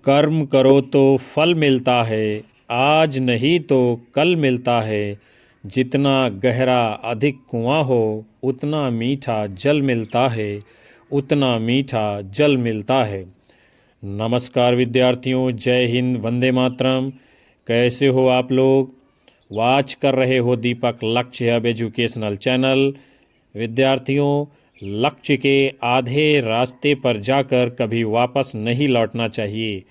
कर्म करो तो फल मिलता है, आज नहीं तो कल मिलता है। जितना गहरा अधिक कुआं हो, उतना मीठा जल मिलता है, उतना मीठा जल मिलता है। नमस्कार विद्यार्थियों, जय हिंद, वंदे मातरम। कैसे हो आप लोग? वॉच कर रहे हो दीपक लक्ष्य हब एजुकेशनल चैनल। विद्यार्थियों, लक्ष्य के आधे रास्ते पर जाकर कभी वापस नहीं लौटना चाहिए,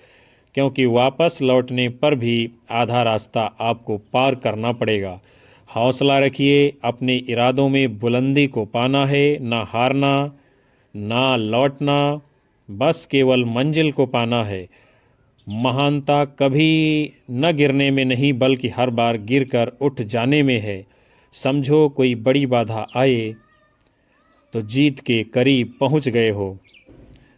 क्योंकि वापस लौटने पर भी आधा रास्ता आपको पार करना पड़ेगा। हौसला रखिए, अपने इरादों में बुलंदी को पाना है, ना हारना ना लौटना, बस केवल मंजिल को पाना है। महानता कभी न गिरने में नहीं, बल्कि हर बार गिरकर उठ जाने में है। समझो कोई बड़ी बाधा आए तो जीत के करीब पहुंच गए हो।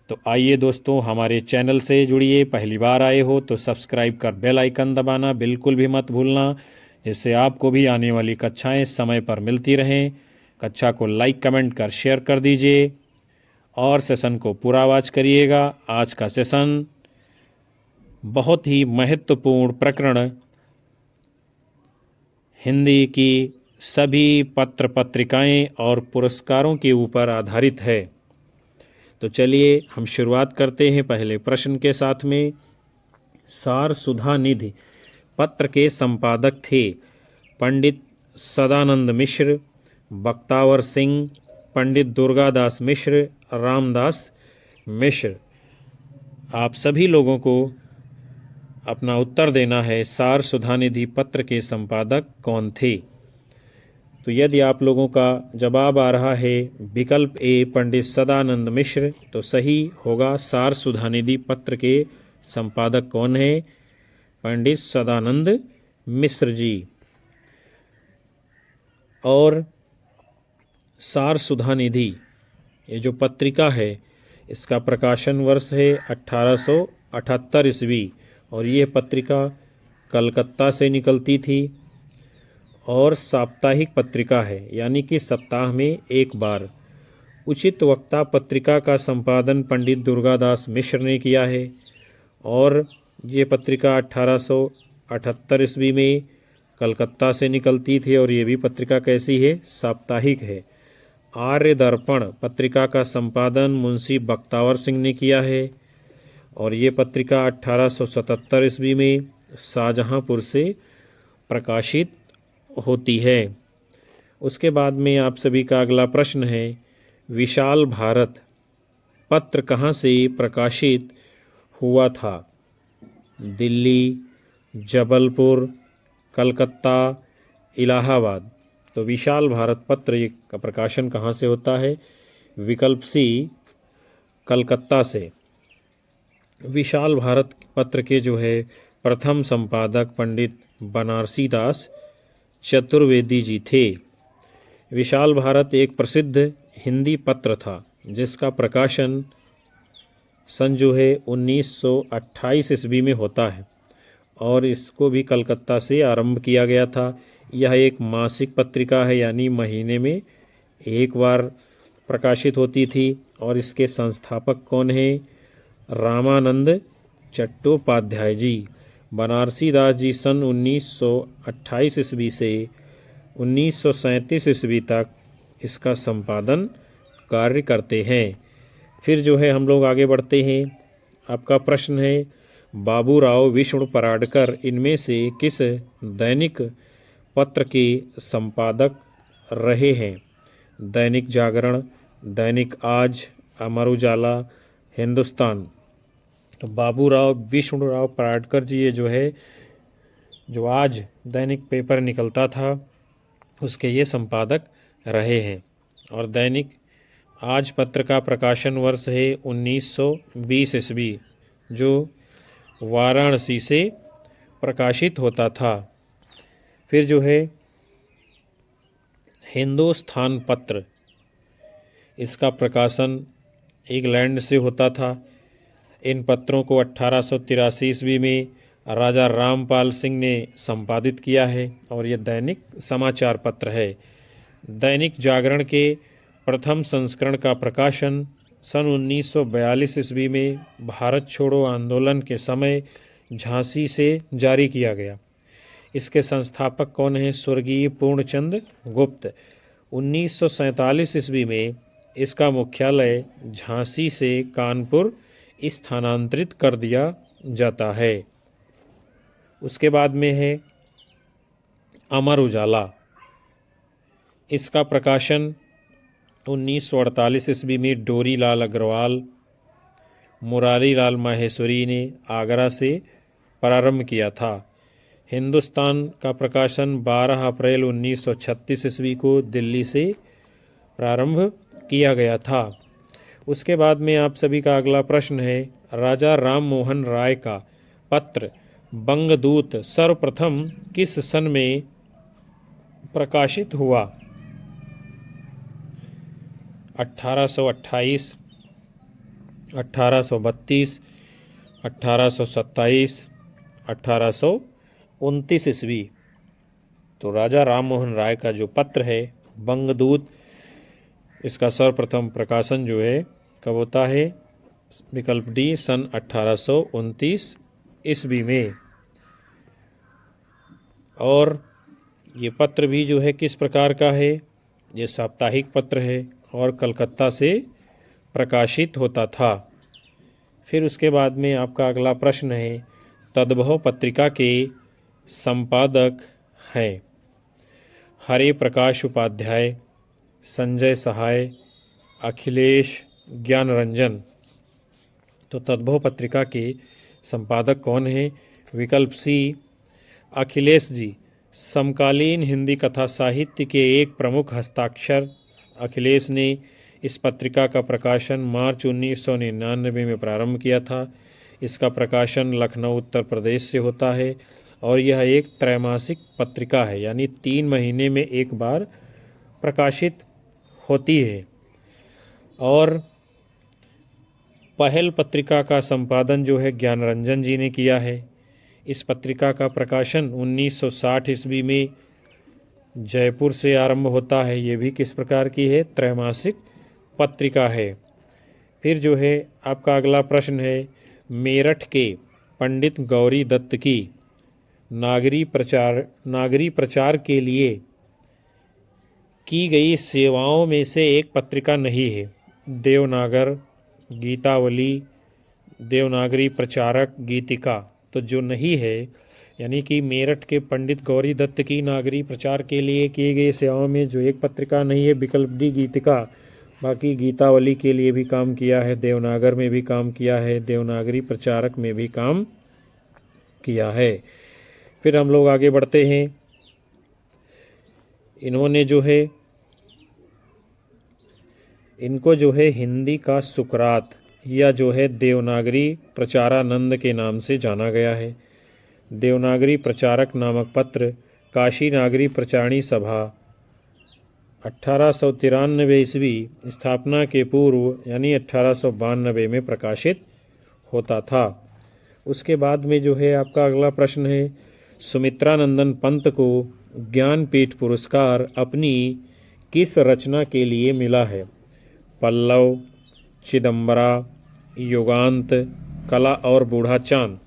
तो आइए दोस्तों, हमारे चैनल से जुड़िए। पहली बार आए हो तो सब्सक्राइब कर बेल आइकन दबाना बिल्कुल भी मत भूलना, जिससे आपको भी आने वाली कक्षाएं समय पर मिलती रहें। कक्षा को लाइक कमेंट कर शेयर कर दीजिए और सेशन को पूरा वॉच करिएगा। आज का सेशन बहुत ही महत्वपूर्ण प्रकरण हिंदी की सभी पत्र पत्रिकाएं और पुरस्कारों के ऊपर आधारित है। तो चलिए हम शुरुआत करते हैं पहले प्रश्न के साथ में। सार सुधा निधि पत्र के संपादक थे पंडित सदानंद मिश्र, बख्तावर सिंह, पंडित दुर्गादास मिश्र, रामदास मिश्र। आप सभी लोगों को अपना उत्तर देना है, सार सुधानिधि पत्र के संपादक कौन थे। तो यदि आप लोगों का जवाब आ रहा है विकल्प ए पंडित सदानंद मिश्र, तो सही होगा। सार सुधानिधि पत्र के संपादक कौन है? पंडित सदानंद मिश्र जी। और सार सुधानिधि ये जो पत्रिका है, इसका प्रकाशन वर्ष है 1878 ईस्वी, और ये पत्रिका कलकत्ता से निकलती थी और साप्ताहिक पत्रिका है, यानी कि सप्ताह में एक बार। उचित वक्ता पत्रिका का संपादन पंडित दुर्गादास मिश्र ने किया है, और ये पत्रिका 1878 ईस्वी में कलकत्ता से निकलती थी, और ये भी पत्रिका कैसी है? साप्ताहिक है। आर्य दर्पण पत्रिका का संपादन मुंशी बख्तावर सिंह ने किया है, और ये पत्रिका 1877 ईस्वी में शाहजहांपुर से प्रकाशित होती है। उसके बाद में आप सभी का अगला प्रश्न है, विशाल भारत पत्र कहाँ से प्रकाशित हुआ था? दिल्ली, जबलपुर, कलकत्ता, इलाहाबाद। तो विशाल भारत पत्र का प्रकाशन कहाँ से होता है? विकल्प सी, कलकत्ता से। विशाल भारत पत्र के जो है प्रथम संपादक पंडित बनारसी दास चतुर्वेदी जी थे। विशाल भारत एक प्रसिद्ध हिंदी पत्र था, जिसका प्रकाशन सन जो है 1928 ईस्वी में होता है, और इसको भी कलकत्ता से आरंभ किया गया था। यह एक मासिक पत्रिका है, यानी महीने में एक बार प्रकाशित होती थी। और इसके संस्थापक कौन हैं? रामानंद चट्टोपाध्याय जी। बनारसी दास जी सन 1928 ईस्वी से 1937 ईस्वी तक इसका संपादन कार्य करते हैं। फिर जो है हम लोग आगे बढ़ते हैं। आपका प्रश्न है, बाबूराव विष्णु पराडकर इनमें से किस दैनिक पत्र के संपादक रहे हैं? दैनिक जागरण, दैनिक आज, अमर उजाला, हिंदुस्तान। तो बाबूराव विष्णुराव पराडकर जी ये जो है, जो आज दैनिक पेपर निकलता था, उसके ये संपादक रहे हैं। और दैनिक आज पत्र का प्रकाशन वर्ष है 1920 ईस्वी, जो वाराणसी से प्रकाशित होता था। फिर जो है हिंदुस्तान पत्र, इसका प्रकाशन इंग्लैंड से होता था। इन पत्रों को 1883 ईस्वी में राजा रामपाल सिंह ने संपादित किया है, और यह दैनिक समाचार पत्र है। दैनिक जागरण के प्रथम संस्करण का प्रकाशन सन 1942 ईस्वी में भारत छोड़ो आंदोलन के समय झांसी से जारी किया गया। इसके संस्थापक कौन हैं? स्वर्गीय पूर्णचंद गुप्त। 1947 ईस्वी में इसका मुख्यालय झांसी से कानपुर स्थानांतरित कर दिया जाता है। उसके बाद में है अमर उजाला। इसका प्रकाशन 1948 ईस्वी में डोरी लाल अग्रवाल, मुरारी लाल माहेश्वरी ने आगरा से प्रारंभ किया था। हिंदुस्तान का प्रकाशन 12 अप्रैल 1936 ईस्वी को दिल्ली से प्रारंभ किया गया था। उसके बाद में आप सभी का अगला प्रश्न है, राजा राम मोहन राय का पत्र बंगदूत सर्वप्रथम किस सन में प्रकाशित हुआ? 1828, 1832, 1827, 1829 ईस्वी। तो राजा राम मोहन राय का जो पत्र है बंगदूत, इसका सर्वप्रथम प्रकाशन जो है कब होता है? विकल्प डी सन 1829 ईस्वी में। और ये पत्र भी जो है किस प्रकार का है? ये साप्ताहिक पत्र है और कलकत्ता से प्रकाशित होता था। फिर उसके बाद में आपका अगला प्रश्न है, तद्भव पत्रिका के संपादक हैं हरे प्रकाश उपाध्याय, संजय सहाय, अखिलेश ज्ञानरंजन। तो तद्भव पत्रिका के संपादक कौन हैं? विकल्प सी अखिलेश जी। समकालीन हिंदी कथा साहित्य के एक प्रमुख हस्ताक्षर अखिलेश ने इस पत्रिका का प्रकाशन मार्च 1999 में प्रारंभ किया था। इसका प्रकाशन लखनऊ उत्तर प्रदेश से होता है और यह एक त्रैमासिक पत्रिका है, यानी 3 महीने में एक बार प्रकाशित होती है। और पहल पत्रिका का संपादन जो है ज्ञानरंजन जी ने किया है। इस पत्रिका का प्रकाशन 1960 ईस्वी में जयपुर से आरंभ होता है। ये भी किस प्रकार की है? त्रैमासिक पत्रिका है। फिर जो है आपका अगला प्रश्न है, मेरठ के पंडित गौरी दत्त की नागरी प्रचार के लिए की गई सेवाओं में से एक पत्रिका नहीं है। देवनागर, गीतावली, देवनागरी प्रचारक, गीतिका। तो जो नहीं है, यानी कि मेरठ के पंडित गौरी दत्त की नागरी प्रचार के लिए किए गए सेवाओं में जो एक पत्रिका नहीं है, विकल्प डी गीतिका। बाकी गीतावली के लिए भी काम किया है, देवनागर में भी काम किया है, देवनागरी प्रचारक में भी काम किया है। फिर हम लोग आगे बढ़ते हैं। इन्होंने जो है इनको जो है हिंदी का सुकरात या जो है देवनागरी प्रचारानंद के नाम से जाना गया है। देवनागरी प्रचारक नामक पत्र काशी नागरी प्रचारणी सभा 1893 ईस्वी स्थापना के पूर्व यानी 1892 में प्रकाशित होता था। उसके बाद में जो है आपका अगला प्रश्न है, सुमित्रानंदन पंत को ज्ञानपीठ पुरस्कार अपनी किस रचना के लिए मिला है? पल्लव, चिदंबरा, युगांत, कला और बूढ़ा चांद।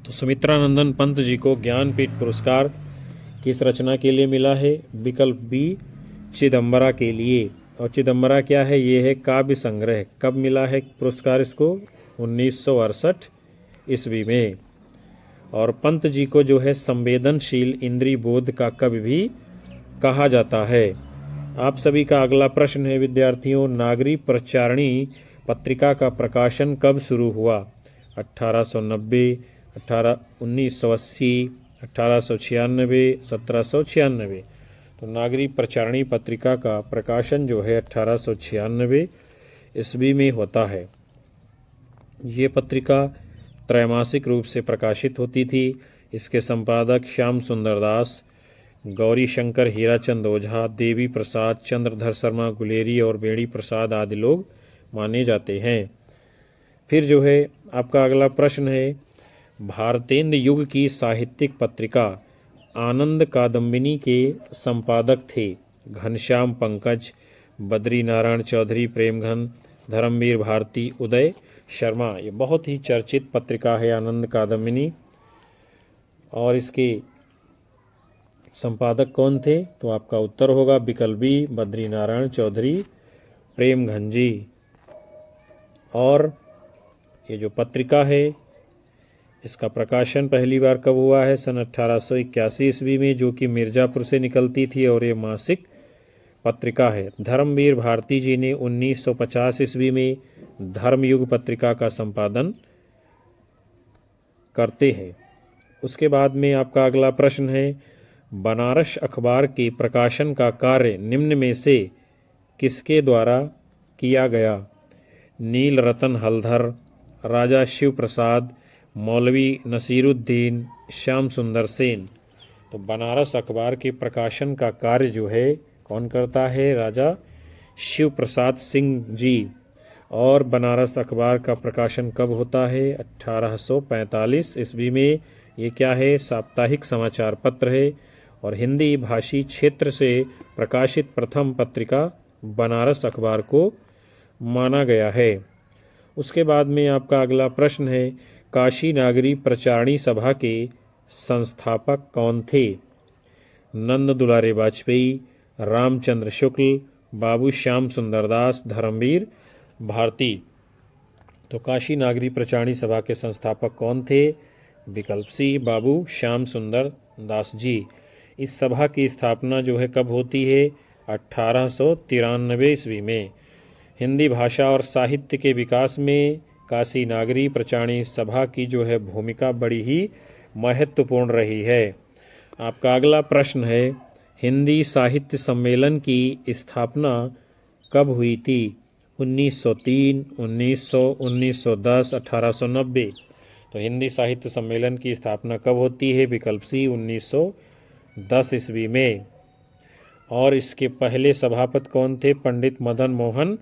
तो सुमित्रानंदन पंत जी को ज्ञानपीठ पुरस्कार किस रचना के लिए मिला है? विकल्प बी चिदंबरा के लिए। और चिदंबरा क्या है? ये है काव्य संग्रह। कब मिला है पुरस्कार इसको? 1968 ईस्वी में। और पंत जी को जो है संवेदनशील इंद्रिय बोध का कवि भी कहा जाता है। आप सभी का अगला प्रश्न है विद्यार्थियों, नागरी प्रचारणी पत्रिका का प्रकाशन कब शुरू हुआ? 1890, 1980, 1896, 1796। तो नागरी प्रचारणी पत्रिका का प्रकाशन जो है 1896 ईस्वी में होता है। ये पत्रिका त्रैमासिक रूप से प्रकाशित होती थी। इसके संपादक श्याम सुंदर दास, गौरी शंकर हीराचंद ओझा, देवी प्रसाद, चंद्रधर शर्मा गुलेरी और बेड़ी प्रसाद आदि लोग माने जाते हैं। फिर जो है आपका अगला प्रश्न है, भारतेंद्र युग की साहित्यिक पत्रिका आनंद कादम्बिनी के संपादक थे घनश्याम पंकज, बद्री नारायण चौधरी प्रेमघन, धर्मवीर भारती, उदय शर्मा। ये बहुत ही चर्चित पत्रिका है आनंद कादम्बिनी। और इसके संपादक कौन थे? तो आपका उत्तर होगा विकल्प बी बद्रीनारायण चौधरी प्रेमघंजी। और ये जो पत्रिका है इसका प्रकाशन पहली बार कब हुआ है? सन 1881 ईस्वी में, जो कि मिर्ज़ापुर से निकलती थी और ये मासिक पत्रिका है। धर्मवीर भारती जी ने 1950 ईस्वी में धर्मयुग पत्रिका का संपादन करते हैं। उसके बाद में आपका अगला प्रश्न है, बनारस अखबार के प्रकाशन का कार्य निम्न में से किसके द्वारा किया गया? नील रतन हलधर, राजा शिव प्रसाद, मौलवी नसीरुद्दीन, श्याम सुंदर सेन। तो बनारस अखबार के प्रकाशन का कार्य जो है कौन करता है? राजा शिव प्रसाद सिंह जी। और बनारस अखबार का प्रकाशन कब होता है? 1845 ईस्वी में। ये क्या है? साप्ताहिक समाचार पत्र है और हिंदी भाषी क्षेत्र से प्रकाशित प्रथम पत्रिका बनारस अखबार को माना गया है। उसके बाद में आपका अगला प्रश्न है, काशी नागरी प्रचारणी सभा के संस्थापक कौन थे? नंद दुलारे वाजपेयी, रामचंद्र शुक्ल, बाबू श्याम सुंदर दास, धर्मवीर भारती। तो काशी नागरी प्रचारणी सभा के संस्थापक कौन थे? विकल्प सी बाबू श्याम सुंदर दास जी। इस सभा की स्थापना जो है कब होती है? 1893 ईस्वी में। हिंदी भाषा और साहित्य के विकास में काशी नागरी प्रचारणी सभा की जो है भूमिका बड़ी ही महत्वपूर्ण रही है। आपका अगला प्रश्न है, हिंदी साहित्य सम्मेलन की स्थापना कब हुई थी? 1903, 1900, 1910, 1890। तो हिंदी साहित्य सम्मेलन की स्थापना कब होती है? विकल्प सी 1910 ईस्वी में। और इसके पहले सभापति कौन थे? पंडित मदन मोहन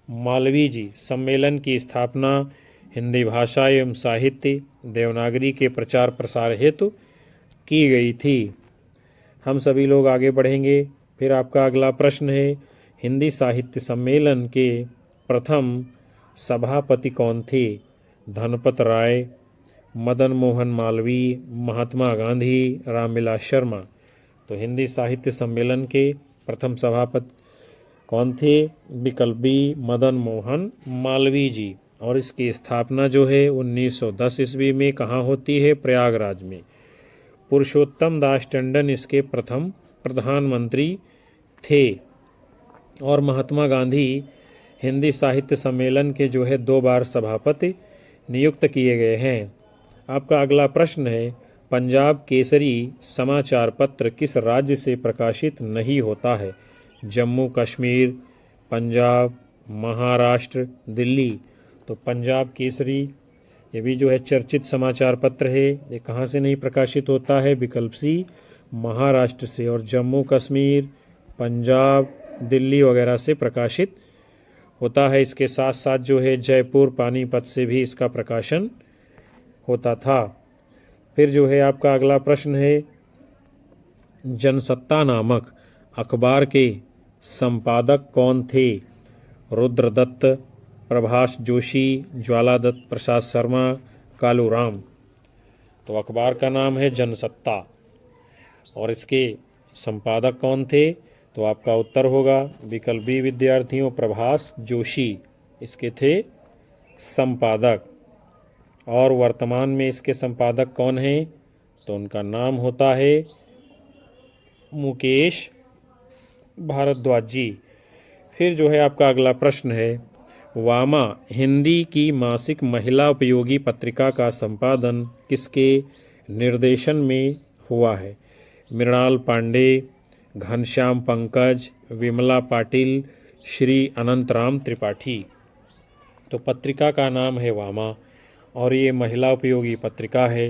मालवीय जी। सम्मेलन की स्थापना हिंदी भाषा एवं साहित्य देवनागरी के प्रचार प्रसार हेतु की गई थी। हम सभी लोग आगे बढ़ेंगे। फिर आपका अगला प्रश्न है, हिंदी साहित्य सम्मेलन के प्रथम सभापति कौन थे? धनपत राय, मदन मोहन मालवीय, महात्मा गांधी, रामविलास शर्मा। तो हिंदी साहित्य सम्मेलन के प्रथम सभापति कौन थे? विकल्प बी मदन मोहन मालवीय जी। और इसकी स्थापना जो है 1910 ईस्वी में कहाँ होती है? प्रयागराज में। पुरुषोत्तम दास टंडन इसके प्रथम प्रधानमंत्री थे। और महात्मा गांधी हिंदी साहित्य सम्मेलन के जो है 2 बार सभापति नियुक्त किए गए हैं। आपका अगला प्रश्न है, पंजाब केसरी समाचार पत्र किस राज्य से प्रकाशित नहीं होता है? जम्मू कश्मीर, पंजाब, महाराष्ट्र, दिल्ली। तो पंजाब केसरी ये भी जो है चर्चित समाचार पत्र है, ये कहाँ से नहीं प्रकाशित होता है? विकल्प सी महाराष्ट्र से। और जम्मू कश्मीर, पंजाब, दिल्ली वगैरह से प्रकाशित होता है। इसके साथ साथ जो है जयपुर, पानीपत से भी इसका प्रकाशन होता था। फिर जो है आपका अगला प्रश्न है, जनसत्ता नामक अखबार के संपादक कौन थे? रुद्रदत्त, प्रभाष जोशी, ज्वालादत्त प्रसाद शर्मा, कालूराम। तो अखबार का नाम है जनसत्ता। और इसके संपादक कौन थे? तो आपका उत्तर होगा विकल्प बी विद्यार्थियों प्रभाष जोशी इसके थे संपादक। और वर्तमान में इसके संपादक कौन हैं? तो उनका नाम होता है मुकेश भारद्वाज जी। फिर जो है आपका अगला प्रश्न है, वामा हिंदी की मासिक महिला उपयोगी पत्रिका का संपादन किसके निर्देशन में हुआ है? मृणाल पांडे, घनश्याम पंकज, विमला पाटिल, श्री अनंतराम त्रिपाठी। तो पत्रिका का नाम है वामा और ये महिला उपयोगी पत्रिका है।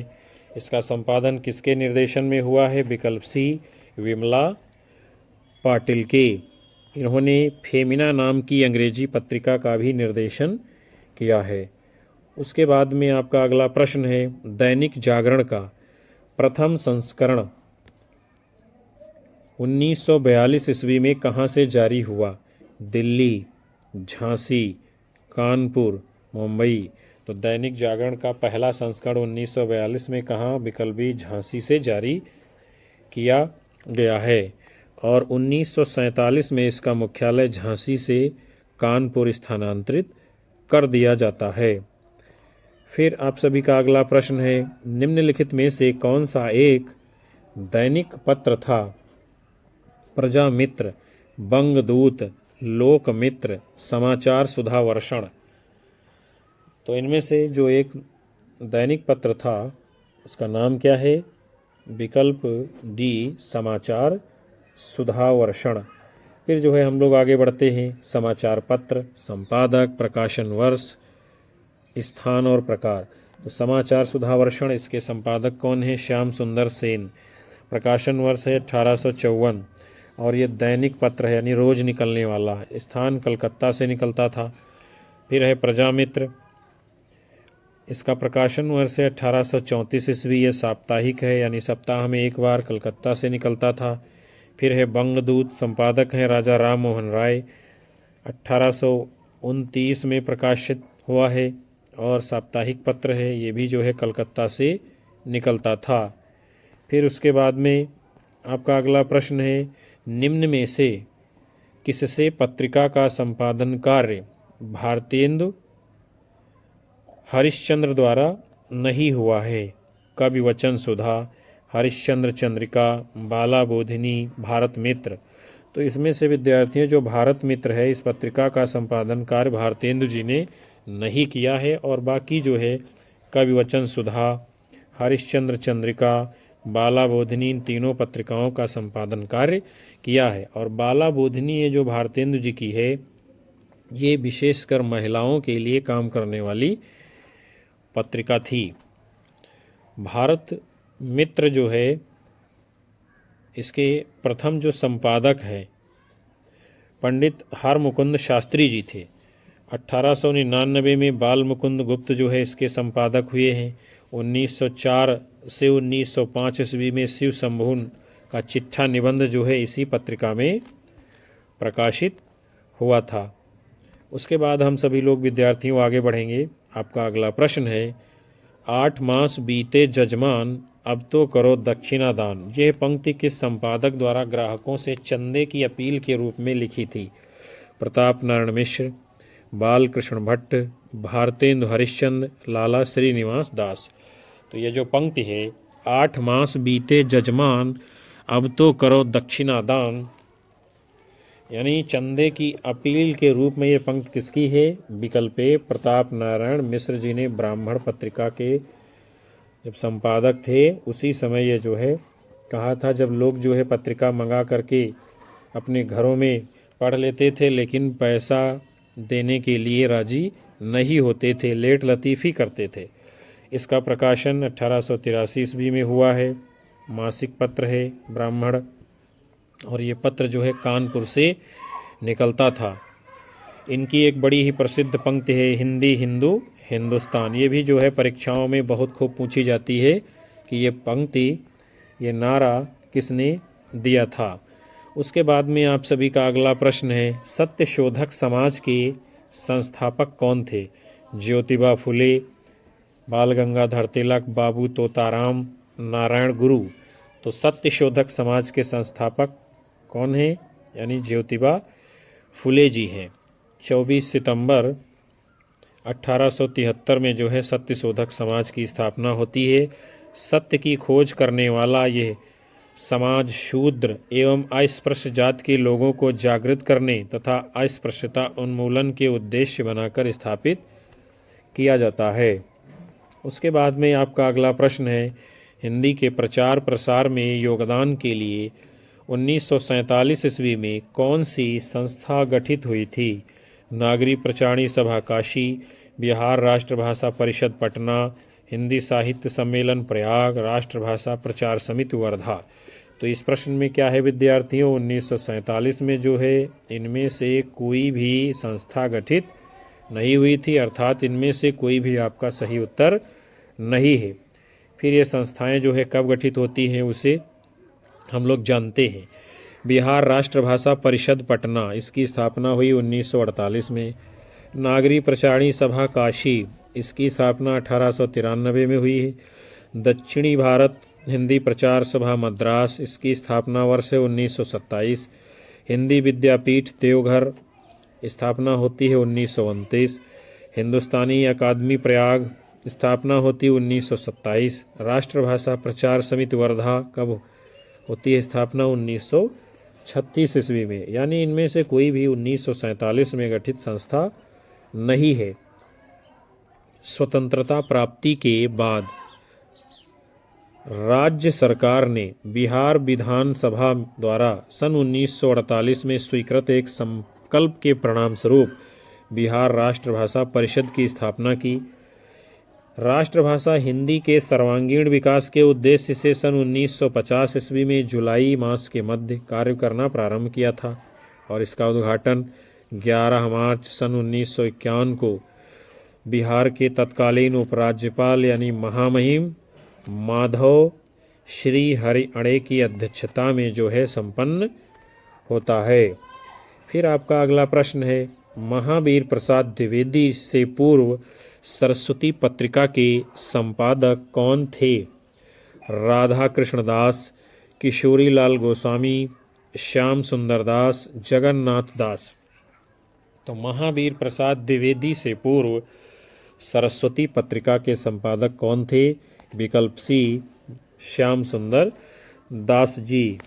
इसका संपादन किसके निर्देशन में हुआ है? विकल्प सी विमला पाटिल के। इन्होंने फेमिना नाम की अंग्रेजी पत्रिका का भी निर्देशन किया है। उसके बाद में आपका अगला प्रश्न है, दैनिक जागरण का प्रथम संस्करण 1942 ईस्वी में कहाँ से जारी हुआ? दिल्ली, झांसी, कानपुर, मुंबई। तो दैनिक जागरण का पहला संस्करण 1942 में कहाँ? विकल्प बी झांसी से जारी किया गया है और 1947 में इसका मुख्यालय झांसी से कानपुर स्थानांतरित कर दिया जाता है। फिर आप सभी का अगला प्रश्न है, निम्नलिखित में से कौन सा एक दैनिक पत्र था? प्रजामित्र, बंगदूत, लोकमित्र, समाचार सुधा वर्षण। तो इनमें से जो एक दैनिक पत्र था उसका नाम क्या है? विकल्प डी समाचार सुधा वर्षण। फिर जो है हम लोग आगे बढ़ते हैं, समाचार पत्र, संपादक, प्रकाशन वर्ष, स्थान और प्रकार। तो समाचार सुधा वर्षण, इसके संपादक कौन है? श्याम सुंदर सेन। प्रकाशन वर्ष है 1854 और ये दैनिक पत्र है यानी रोज निकलने वाला। स्थान कलकत्ता से निकलता था। फिर है प्रजामित्र, इसका प्रकाशन वर्ष है 1834 ईस्वी। ये साप्ताहिक है यानी सप्ताह में एक बार कलकत्ता से निकलता था। फिर है बंगदूत, संपादक हैं राजा राम मोहन राय। 1829 में प्रकाशित हुआ है और साप्ताहिक पत्र है, ये भी जो है कलकत्ता से निकलता था। फिर उसके बाद में आपका अगला प्रश्न है, निम्न में से किससे पत्रिका का संपादन कार्य भारतेंदु हरिश्चंद्र द्वारा नहीं हुआ है? कवि वचन सुधा, हरिश्चंद्र चंद्रिका, बाला बोधिनी, भारत मित्र। तो इसमें से विद्यार्थियों जो भारत मित्र है इस पत्रिका का संपादन कार्य भारतेंदु जी ने नहीं किया है और बाकी जो है कवि वचन सुधा, हरिश्चंद्र चंद्रिका, बाला बोधिनी, इन तीनों पत्रिकाओं का संपादन कार्य किया है। और बाला बोधिनी ये जो भारतेंदु जी की है ये विशेषकर महिलाओं के लिए काम करने वाली पत्रिका थी। भारत मित्र जो है इसके प्रथम जो संपादक हैं पंडित हरमुकुंद शास्त्री जी थे। 1899 में बाल मुकुंद गुप्त जो है इसके संपादक हुए हैं। 1904 से 1905 ईस्वी में शिव शंभू का चिट्ठा निबंध जो है इसी पत्रिका में प्रकाशित हुआ था। उसके बाद हम सभी लोग विद्यार्थियों आगे बढ़ेंगे। आपका अगला प्रश्न है, 8 मास बीते जजमान अब तो करो दक्षिणा दान। यह पंक्ति किस संपादक द्वारा ग्राहकों से चंदे की अपील के रूप में लिखी थी? प्रताप नारायण मिश्र, बालकृष्ण भट्ट, भारतेंदु हरिश्चंद्र, लाला श्रीनिवास दास। तो ये जो पंक्ति है, 8 मास बीते जजमान अब तो करो दक्षिणा दान, यानी चंदे की अपील के रूप में ये पंक्ति किसकी है? विकल्प ए प्रताप नारायण मिश्र जी ने ब्राह्मण पत्रिका के जब संपादक थे उसी समय ये जो है कहा था। जब लोग जो है पत्रिका मंगा करके अपने घरों में पढ़ लेते थे लेकिन पैसा देने के लिए राजी नहीं होते थे, लेट लतीफ़ी करते थे। इसका प्रकाशन 1883 ईस्वी में हुआ है। मासिक पत्र है ब्राह्मण और ये पत्र जो है कानपुर से निकलता था। इनकी एक बड़ी ही प्रसिद्ध पंक्ति है, हिंदी हिंदू हिंदुस्तान। ये भी जो है परीक्षाओं में बहुत खूब पूछी जाती है कि ये पंक्ति, ये नारा किसने दिया था। उसके बाद में आप सभी का अगला प्रश्न है, सत्यशोधक समाज के संस्थापक कौन थे? ज्योतिबा फुले, बाल गंगाधर तिलक, बाबू तोताराम, नारायण गुरु। तो सत्यशोधक समाज के संस्थापक कौन है? यानी ज्योतिबा फुले जी हैं। 24 सितंबर 1873 में जो है सत्यशोधक समाज की स्थापना होती है। सत्य की खोज करने वाला यह समाज शूद्र एवं अस्पृश्य जाति के लोगों को जागृत करने तथा अस्पृश्यता उन्मूलन के उद्देश्य बनाकर स्थापित किया जाता है। उसके बाद में आपका अगला प्रश्न है, हिंदी के प्रचार प्रसार में योगदान के लिए 1947 ईस्वी में कौन सी संस्था गठित हुई थी? नागरी प्रचारणी सभा काशी, बिहार राष्ट्रभाषा परिषद पटना, हिंदी साहित्य सम्मेलन प्रयाग, राष्ट्रभाषा प्रचार समिति वर्धा। तो इस प्रश्न में क्या है विद्यार्थियों, 1947 में जो है इनमें से कोई भी संस्था गठित नहीं हुई थी, अर्थात इनमें से कोई भी आपका सही उत्तर नहीं है। फिर ये संस्थाएं जो है कब गठित होती हैं उसे हम लोग जानते हैं। बिहार राष्ट्रभाषा परिषद पटना, इसकी स्थापना हुई 1948 में। नागरी प्रचारणी सभा काशी, इसकी स्थापना 1893 में हुई है। दक्षिणी भारत हिंदी प्रचार सभा मद्रास, इसकी स्थापना वर्ष है 1927। हिंदी विद्यापीठ देवघर, स्थापना होती है 1929। हिंदुस्तानी अकादमी प्रयाग, स्थापना होती है 1927। राष्ट्रभाषा प्रचार समिति वर्धा कब होती है स्थापना? 1936 ईस्वी में। यानी इनमें से कोई भी 1947 में गठित संस्था नहीं है। स्वतंत्रता प्राप्ति के बाद राज्य सरकार ने बिहार विधानसभा द्वारा सन 1948 में स्वीकृत एक संकल्प के परिणाम स्वरूप बिहार राष्ट्रभाषा परिषद की स्थापना की। राष्ट्रभाषा हिंदी के सर्वांगीण विकास के उद्देश्य से सन 1950 ईस्वी में जुलाई मास के मध्य कार्य करना प्रारंभ किया था और इसका उद्घाटन 11 मार्च सन 1951 को बिहार के तत्कालीन उपराज्यपाल यानी महामहिम माधव श्री हरि अणे की अध्यक्षता में जो है संपन्न होता है। फिर आपका अगला प्रश्न है, महावीर प्रसाद द्विवेदी से पूर्व सरस्वती पत्रिका के संपादक कौन थे? राधा कृष्ण दास, किशोरी लाल गोस्वामी, श्याम सुंदर दास, जगन्नाथ दास। तो महावीर प्रसाद द्विवेदी से पूर्व सरस्वती पत्रिका के संपादक कौन थे? विकल्प सी, श्याम सुंदर दास जी।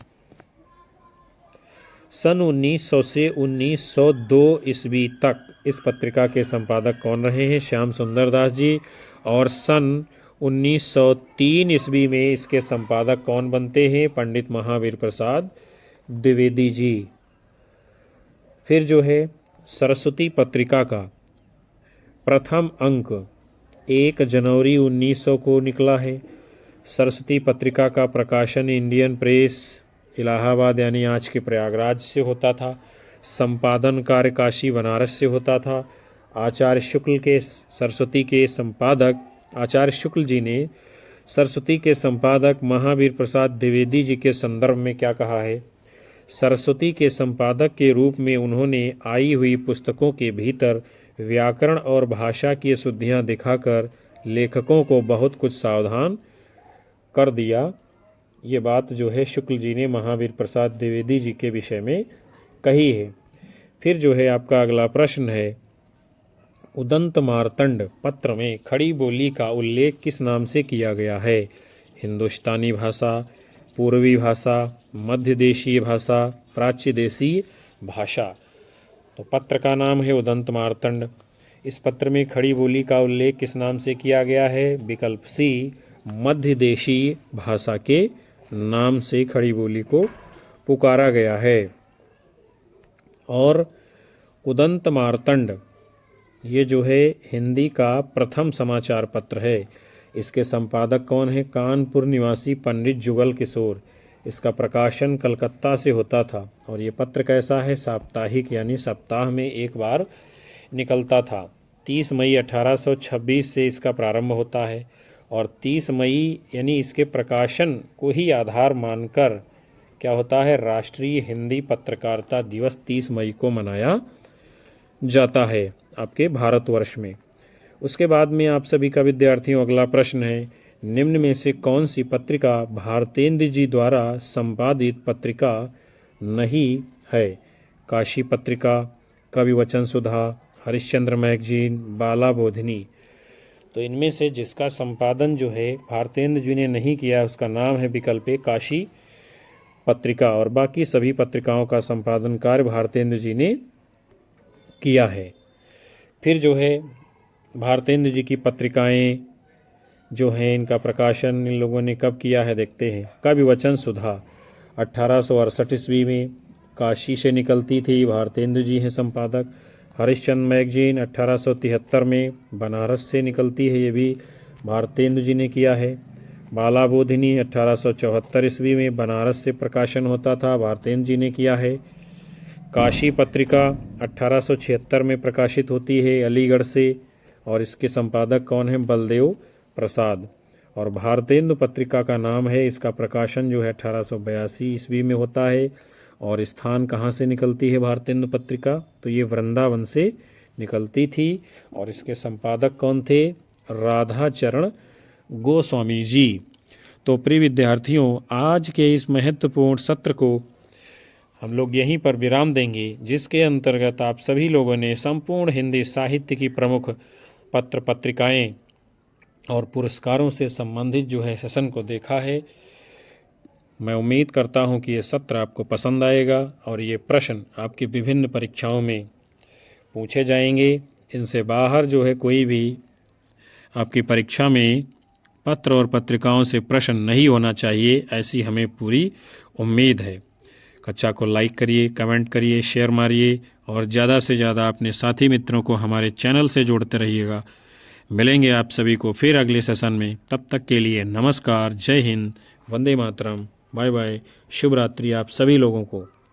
सन 1900 से 1902 ईस्वी तक इस पत्रिका के संपादक कौन रहे हैं? श्याम सुंदर दास जी। और सन 1903 ईस्वी में इसके संपादक कौन बनते हैं? पंडित महावीर प्रसाद द्विवेदी जी। फिर जो है सरस्वती पत्रिका का प्रथम अंक 1 जनवरी 1900 को निकला है। सरस्वती पत्रिका का प्रकाशन इंडियन प्रेस इलाहाबाद यानी आज के प्रयागराज से होता था। संपादन कार्य काशी बनारस से होता था। आचार्य शुक्ल के सरस्वती के संपादक आचार्य शुक्ल जी ने सरस्वती के संपादक महावीर प्रसाद द्विवेदी जी के संदर्भ में क्या कहा है? सरस्वती के संपादक के रूप में उन्होंने आई हुई पुस्तकों के भीतर व्याकरण और भाषा की अशुद्धियां दिखाकर लेखकों को बहुत कुछ सावधान कर दिया। ये बात जो है शुक्ल जी ने महावीर प्रसाद द्विवेदी जी के विषय में कही है। फिर जो है आपका अगला प्रश्न है, उदंत मार्तंड पत्र में खड़ी बोली का उल्लेख किस नाम से किया गया है? हिंदुस्तानी भाषा, पूर्वी भाषा, मध्य देशीय भाषा, प्राच्य देशीय भाषा। तो पत्र का नाम है उदंत मार्तंड। इस पत्र में खड़ी बोली का उल्लेख किस नाम से किया गया है? विकल्प सी, मध्य देशीय भाषा के नाम से खड़ी बोली को पुकारा गया है। और उदंत मार्तंड ये जो है हिंदी का प्रथम समाचार पत्र है। इसके संपादक कौन है? कानपुर निवासी पंडित जुगल किशोर। इसका प्रकाशन कलकत्ता से होता था और ये पत्र कैसा है? साप्ताहिक यानी सप्ताह में एक बार निकलता था। 30 मई 1826 से इसका प्रारंभ होता है और 30 मई यानी इसके प्रकाशन को ही आधार मानकर क्या होता है? राष्ट्रीय हिंदी पत्रकारिता दिवस 30 मई को मनाया जाता है आपके भारतवर्ष में। उसके बाद में आप सभी का विद्यार्थियों अगला प्रश्न है, निम्न में से कौन सी पत्रिका भारतेंद्र जी द्वारा संपादित पत्रिका नहीं है? काशी पत्रिका, कवि वचन सुधा, हरिश्चंद्र मैगजीन, बाला बोधिनी। तो इनमें से जिसका संपादन जो है भारतेंद्र जी ने नहीं किया उसका नाम है विकल्प ए, काशी पत्रिका। और बाकी सभी पत्रिकाओं का संपादन कार्य भारतेंद्र जी ने किया है। फिर जो है भारतेंद्र जी की पत्रिकाएं जो हैं इनका प्रकाशन इन लोगों ने कब किया है देखते हैं। कवि वचन सुधा 1868 ईस्वी में काशी से निकलती थी, भारतेंद्र जी हैं संपादक। हरिश्चंद्र मैगजीन 1873 में बनारस से निकलती है, ये भी भारतेंद्र जी ने किया है। बाला बोधिनी 1874 ईस्वी में बनारस से प्रकाशन होता था, भारतेंद्र जी ने किया है। काशी पत्रिका 1876 में प्रकाशित होती है अलीगढ़ से और इसके संपादक कौन है? बलदेव प्रसाद। और भारतेंदु पत्रिका का नाम है, इसका प्रकाशन जो है 1882 ईस्वी में होता है। और स्थान कहाँ से निकलती है भारतेंदु पत्रिका? तो ये वृंदावन से निकलती थी और इसके संपादक कौन थे? राधाचरण गोस्वामी जी। तो प्रिय विद्यार्थियों, आज के इस महत्वपूर्ण सत्र को हम लोग यहीं पर विराम देंगे, जिसके अंतर्गत आप सभी लोगों ने संपूर्ण हिंदी साहित्य की प्रमुख पत्र पत्रिकाएं और पुरस्कारों से संबंधित जो है सेशन को देखा है। मैं उम्मीद करता हूं कि ये सत्र आपको पसंद आएगा और ये प्रश्न आपकी विभिन्न परीक्षाओं में पूछे जाएंगे। इनसे बाहर जो है कोई भी आपकी परीक्षा में पत्र और पत्रिकाओं से प्रश्न नहीं होना चाहिए, ऐसी हमें पूरी उम्मीद है। कक्षा को लाइक करिए, कमेंट करिए, शेयर मारिए और ज़्यादा से ज़्यादा अपने साथी मित्रों को हमारे चैनल से जोड़ते रहिएगा। मिलेंगे आप सभी को फिर अगले सेशन में। तब तक के लिए नमस्कार, जय हिंद, वंदे मातरम, बाय बाय, शुभ रात्रि आप सभी लोगों को।